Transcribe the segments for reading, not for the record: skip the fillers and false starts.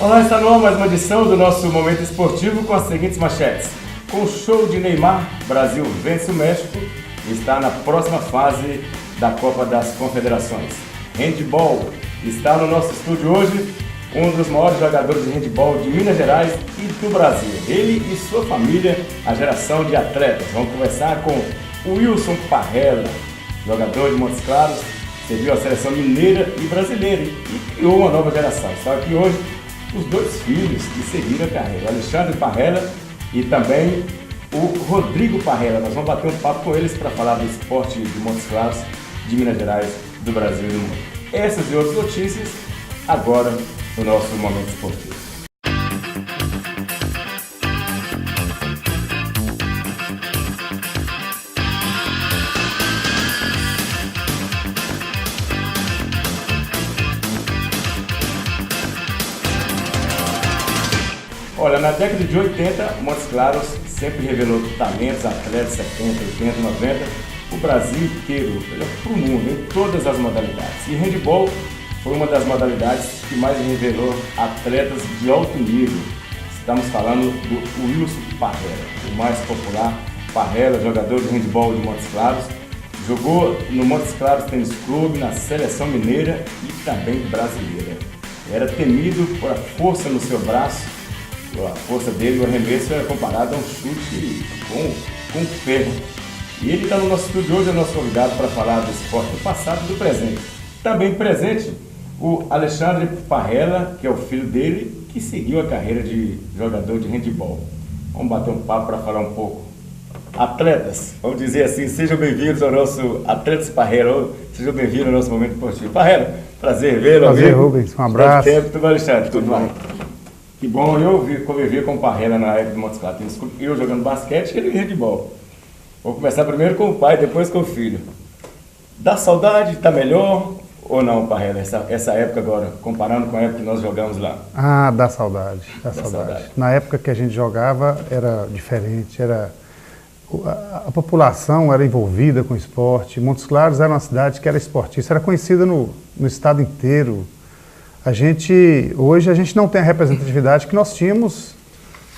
Olá, está no ar mais uma edição do nosso Momento Esportivo com as seguintes manchetes. Com o show de Neymar, Brasil vence o México e está na próxima fase da Copa das Confederações. Handball está no nosso estúdio hoje um dos maiores jogadores de handball de Minas Gerais e do Brasil. Ele e sua família, a geração de atletas. Vamos conversar com o Wilson Parrella, jogador de Montes Claros, serviu a seleção mineira e brasileira e criou uma nova geração. Estão aqui hoje os dois filhos que seguiram a carreira, o Alexandre Parrella e também o Rodrigo Parrella. Nós vamos bater um papo com eles para falar do esporte de Montes Claros, de Minas Gerais, do Brasil e do mundo. Essas e outras notícias agora no nosso Momento Esportivo. Olha, na década de 80, Montes Claros sempre revelou talentos, atletas 70, 80, 90, o Brasil inteiro, para o mundo, em todas as modalidades. E handball foi uma das modalidades que mais revelou atletas de alto nível. Estamos falando do Wilson Parrella, o mais popular. Parrella, jogador de handball de Montes Claros, jogou no Montes Claros Tênis Clube, na seleção mineira e também brasileira. Era temido por a força no seu braço. A força dele, o arremesso era comparado a um chute com ferro. E ele está no nosso estúdio hoje, é nosso convidado para falar do esporte do passado e do presente. Também presente o Alexandre Parrella, que é o filho dele, que seguiu a carreira de jogador de handball. Vamos bater um papo para falar um pouco. Atletas, vamos dizer assim, sejam bem-vindos ao nosso Atletas Parrella, sejam bem-vindos ao nosso Momento Esportivo. Parrella, prazer vê-lo. Prazer, Rubens, um abraço. Tudo, Alexandre? Tudo bom? Que bom, eu convivi com o Parrella na época do Montes Claros, eu jogando basquete e ele em handball. Vou começar primeiro com o pai, depois com o filho. Dá saudade? Tá melhor ou não, Parrella, essa época agora, comparando com a época que nós jogamos lá? Ah, dá saudade. Na época que a gente jogava era diferente, a população era envolvida com o esporte. Montes Claros era uma cidade que era esportista, era conhecida no estado inteiro. Hoje a gente não tem a representatividade que nós tínhamos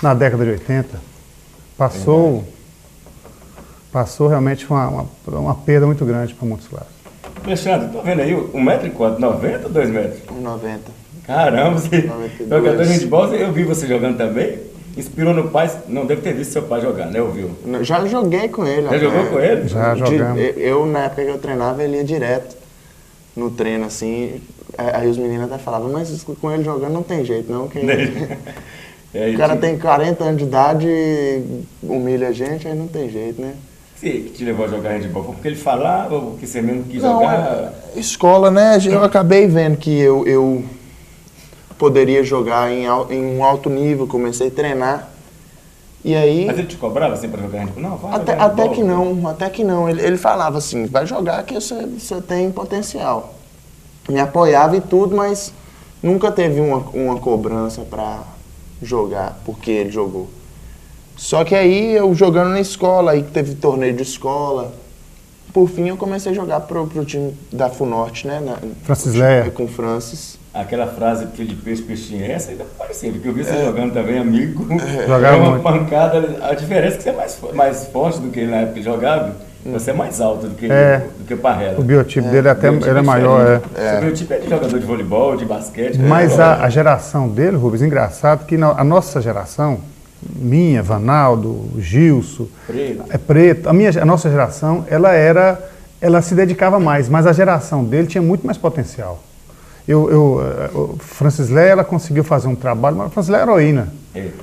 na década de 80. Passou realmente uma perda muito grande para Montes Claros. Alexandre, estou vendo aí, 1 metro e quanto? 90 ou 2 metros? 1,90. Caramba, jogador de handball, eu vi você jogando também. Inspirou no pai, não deve ter visto seu pai jogar, né? Ouviu? Já joguei com ele. Já jogou com ele? Já jogamos. Na época que eu treinava, ele ia direto no treino, assim. Aí os meninos até falavam, mas com ele jogando não tem jeito, não. Que o cara tem 40 anos de idade, humilha a gente, aí não tem jeito, né? Que te levou a jogar handball? Foi porque ele falava ou porque você mesmo quis jogar? Escola, né? Eu acabei vendo que eu poderia jogar em um alto nível, comecei a treinar. E aí... Mas ele te cobrava assim para jogar handball? Não, vai até que não. Ele falava assim, vai jogar que você tem potencial. Me apoiava e tudo, mas nunca teve uma cobrança para jogar, porque ele jogou. Só que aí eu jogando na escola, aí teve torneio de escola. Por fim eu comecei a jogar pro time da FUNORTE, né? Francis Leia. Com o Francis. Aquela frase filho de peixe, peixinho, essa ainda parecia, porque eu vi você jogando também, amigo. Jogava uma muito. Pancada, a diferença é que você é mais forte do que ele na época que jogava, você é mais alto do que o Parrella. O biotipo dele ele é maior, O biotipo é de jogador de voleibol, de basquete. Mas a geração dele, Rubens, engraçado que a nossa geração, minha, Vanaldo, Gilson, Preto, a nossa geração, ela se dedicava mais, mas a geração dele tinha muito mais potencial. Francis Leia, ela conseguiu fazer um trabalho, mas Francis Leia é heroína.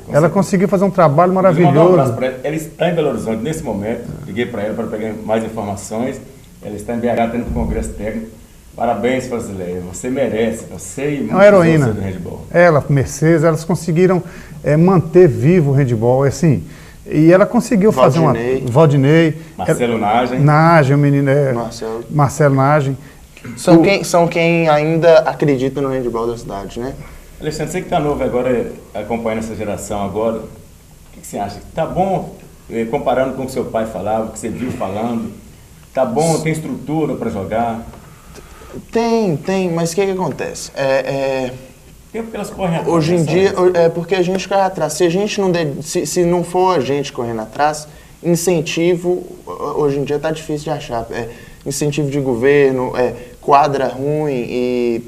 Ela conseguiu fazer um trabalho maravilhoso. Ela está em Belo Horizonte nesse momento, liguei para ela para pegar mais informações, ela está em BH tendo um congresso técnico. Parabéns, Francis Leia, você merece, você e é uma heroína. Do handball. Ela, Mercedes, elas conseguiram manter vivo o handball, assim. E ela conseguiu fazer uma... Valdinei. Marcelo Nagem. Nagem, o menino Marcelo Nagem. São quem ainda acredita no handball da cidade, né? Alexandre, você que está novo agora, acompanhando essa geração agora, o que você acha? Tá bom, comparando com o que seu pai falava, o que você viu falando, tá bom, tem estrutura para jogar? Tem, mas o que acontece? Porque elas correm atrás. Hoje em dia, é porque a gente corre atrás. Se a gente não, se não for a gente correndo atrás, incentivo, hoje em dia tá difícil de achar. Incentivo de governo, quadra ruim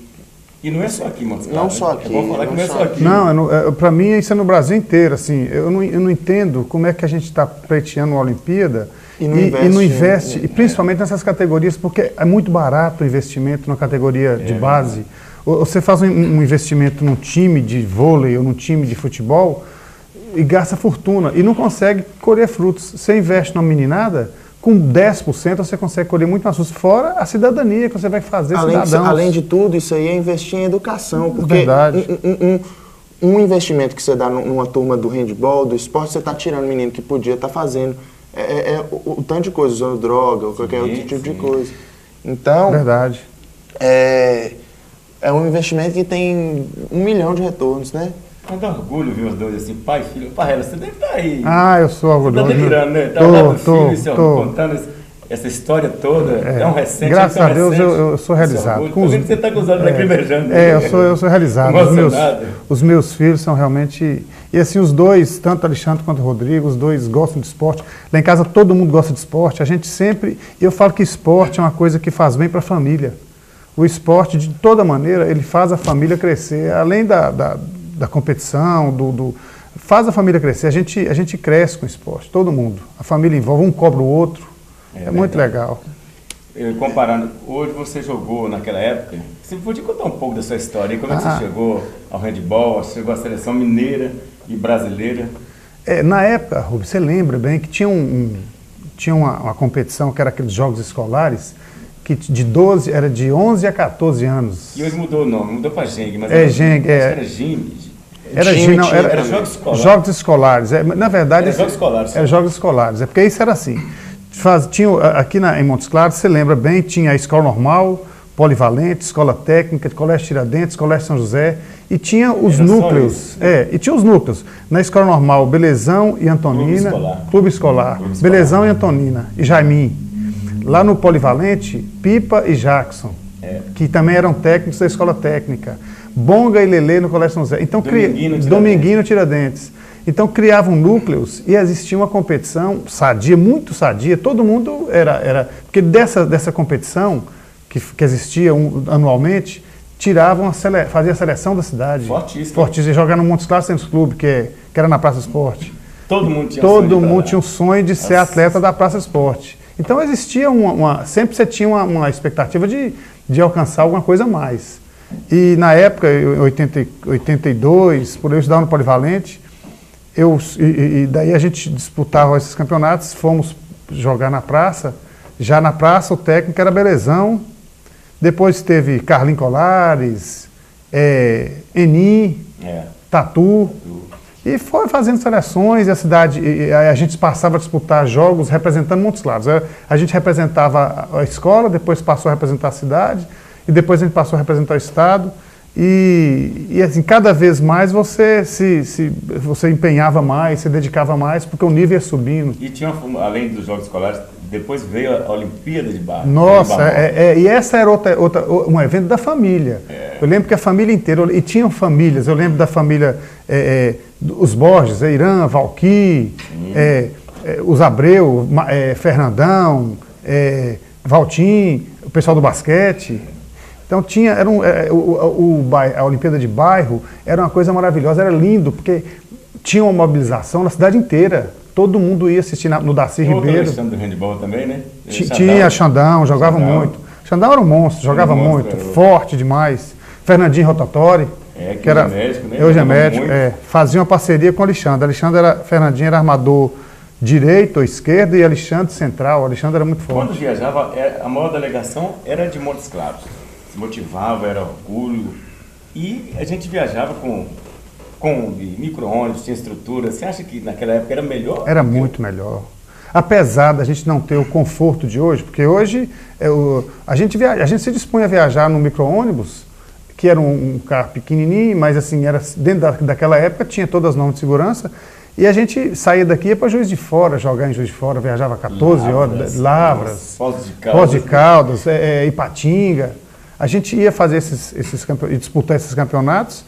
E não é só aqui, Montes Claros. Não só aqui. É bom falar que não é só aqui. Não, para mim isso é no Brasil inteiro. Assim, eu não entendo como é que a gente está pleiteando uma Olimpíada e não investe, e principalmente nessas categorias, porque é muito barato o investimento na categoria de base. Você faz um investimento num time de vôlei ou num time de futebol e gasta fortuna e não consegue colher frutos. Você investe numa meninada, com 10% você consegue colher muito mais frutos, fora a cidadania que você vai fazer cidadãos. Além de tudo, isso aí é investir em educação. Porque Verdade. Um investimento que você dá numa turma do handball, do esporte, você está tirando o menino que podia estar fazendo o tanto de coisa, usando droga ou qualquer outro tipo de coisa. Então, Verdade. É um investimento que tem 1 milhão de retornos, né? Mas dá orgulho ver os dois assim, pai e filho. Parrela, você deve estar aí. Eu sou orgulhoso. Tá delirando, né? Tá ao lado do filho, contando essa história toda. É um recente. Graças a Deus eu sou realizado. Tô vendo que você está com os olhos lacrimejando. Eu sou realizado. Os meus filhos são realmente... E assim, os dois, tanto Alexandre quanto Rodrigo, os dois gostam de esporte. Lá em casa todo mundo gosta de esporte. A gente sempre... Eu falo que esporte é uma coisa que faz bem para a família. O esporte, de toda maneira, ele faz a família crescer. Além da competição, faz a família crescer. A gente cresce com o esporte, todo mundo. A família envolve, um cobra o outro. É muito legal. Comparando, hoje você jogou naquela época, você podia contar um pouco da sua história, como é que você chegou ao handball, chegou à seleção mineira e brasileira? Na época, Rubens, você lembra bem que tinha uma competição que era aqueles jogos escolares, que era de 11 a 14 anos. E hoje mudou o nome, mudou para Geng, mas era Geng. Era Gym. Era Jogos Escolares. Jogos Escolares. Na verdade, era Jogos Escolares. Era Jogos Escolares. Porque isso era assim. Aqui em Montes Claros, você lembra bem, tinha a escola normal, polivalente, escola técnica, colégio Tiradentes, colégio São José, e tinha os núcleos. E tinha os núcleos. Na escola normal, Belezão e Antonina. Clube Escolar. Belezão e Antonina. E Jaimim. Lá no polivalente, Pipa e Jackson, que também eram técnicos da escola técnica. Bonga e Lelê no colégio São José. Então, Dominguinho Tiradentes. Então criavam núcleos e existia uma competição sadia, muito sadia. Todo mundo era porque dessa competição que existia anualmente, fazia a seleção da cidade. Fortíssimo. Jogar no Montes Claros Tênis Clube, que era na Praça Esporte. Todo mundo tinha um sonho de ser atleta da Praça Esporte. Então existia sempre você tinha uma expectativa de alcançar alguma coisa a mais. E na época, em 82, por eu estudar no Polivalente, daí a gente disputava esses campeonatos, fomos jogar na praça. Já na praça o técnico era Belezão, depois teve Carlinhos Colares, Eni, Tatu. E foi fazendo seleções, e a gente passava a disputar jogos representando Montes Claros. A gente representava a escola, depois passou a representar a cidade, e depois a gente passou a representar o estado. E assim, cada vez mais você empenhava mais, se dedicava mais, porque o nível ia subindo. E tinha, além dos jogos escolares, depois veio a Olimpíada de Barra. Nossa, e essa era um evento da família. Eu lembro que a família inteira, e tinham famílias, eu lembro da família, os Borges, Irã, Valqui, os Abreu, Fernandão, Valtim, o pessoal do basquete. Então a Olimpíada de Bairro era uma coisa maravilhosa, era lindo, porque tinha uma mobilização na cidade inteira. Todo mundo ia assistir no Darcy Ribeiro. Tinha do handball também, né? Tinha Xandão, jogava muito. Xandão era um monstro, jogava muito, forte demais. Fernandinho Rotatori, que era médico, né? Hoje é médico, fazia uma parceria com o Alexandre. Fernandinho era armador direito ou esquerdo e Alexandre central. O Alexandre era muito forte. Quando viajava, a maior delegação era de Montes Claros. Se motivava, era orgulho. E a gente viajava com micro-ônibus, tinha estrutura. Você acha que naquela época era melhor? Era muito melhor. Apesar da gente não ter o conforto de hoje, porque hoje a gente se dispõe a viajar no micro-ônibus, que era um carro pequenininho, mas assim, era dentro daquela época tinha todas as normas de segurança, e a gente saía daqui e ia para Juiz de Fora, jogar em Juiz de Fora, viajava 14 horas, Lavras, Foz de Caldas, Ipatinga. A gente ia fazer disputar esses campeonatos,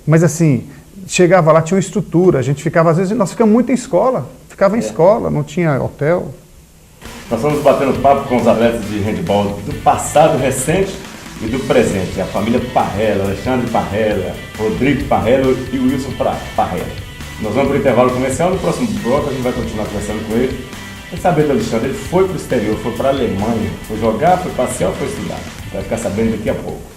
Mas assim, chegava lá, tinha uma estrutura, a gente ficava, às vezes, nós ficamos muito em escola, ficava em escola, não tinha hotel. Nós estamos batendo papo com os atletas de handebol do passado recente e do presente. A família Parrella, Alexandre Parrella, Rodrigo Parrella e Wilson Parrella. Nós vamos para o intervalo comercial, no próximo bloco a gente vai continuar conversando com ele. Quer saber do Alexandre? Ele foi para o exterior, foi para a Alemanha, foi jogar, foi passear ou foi estudar? Vai ficar sabendo daqui a pouco.